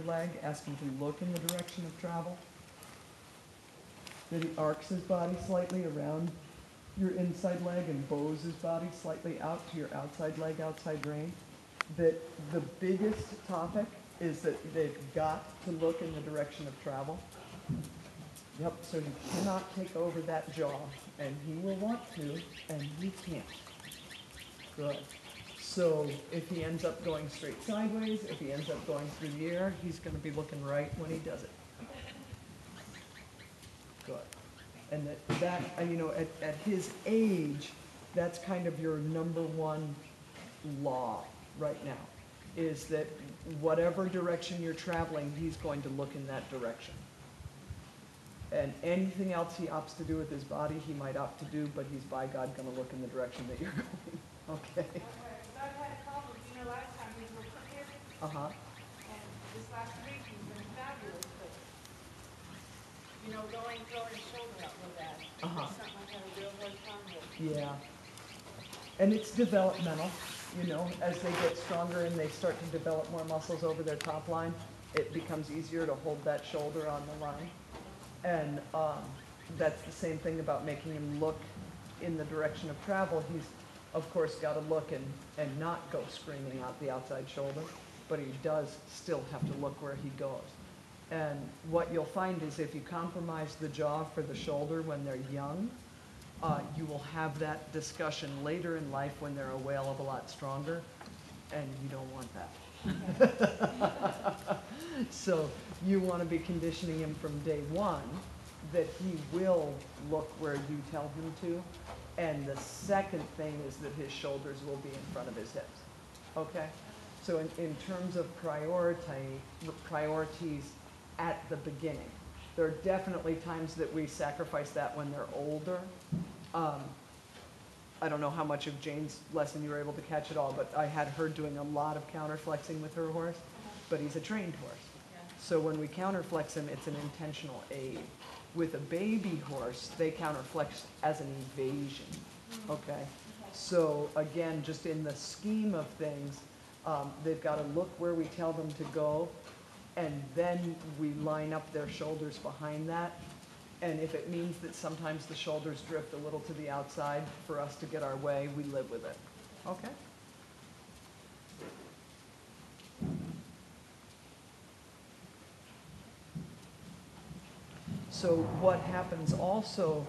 leg, ask him to look in the direction of travel. That he arcs his body slightly around your inside leg and bows his body slightly out to your outside leg, outside rein. That the biggest topic is that they've got to look in the direction of travel. Yep, so you cannot take over that jaw, and he will want to, and you can't. Good. So if he ends up going straight sideways, if he ends up going through the air, he's going to be looking right when he does it. Good. And that you know, at his age, that's kind of your number one law right now, is that whatever direction you're traveling, he's going to look in that direction. And anything else he opts to do with his body, he might opt to do, but he's by God going to look in the direction that you're going. Okay. I've had problems, last time we were here. Uh-huh. And this last week he's been fabulous, but, going shoulder up with that. Uh-huh. It's something I had a real hard time with. Yeah. And it's developmental, as they get stronger and they start to develop more muscles over their top line, it becomes easier to hold that shoulder on the line. And that's the same thing about making him look in the direction of travel. He's, of course, got to look and not go screaming out the outside shoulder, but he does still have to look where he goes. And what you'll find is if you compromise the jaw for the shoulder when they're young, you will have that discussion later in life when they're a whale of a lot stronger, and you don't want that. So you want to be conditioning him from day one that he will look where you tell him to. And the second thing is that his shoulders will be in front of his hips. Okay? So in terms of priorities at the beginning, there are definitely times that we sacrifice that when they're older. I don't know how much of Jane's lesson you were able to catch at all, but I had her doing a lot of counterflexing with her horse, but he's a trained horse. So when we counterflex him, it's an intentional aid. With a baby horse, they counterflex as an evasion, okay? So again, just in the scheme of things, they've got to look where we tell them to go, and then we line up their shoulders behind that. And if it means that sometimes the shoulders drift a little to the outside for us to get our way, we live with it, okay? So what happens also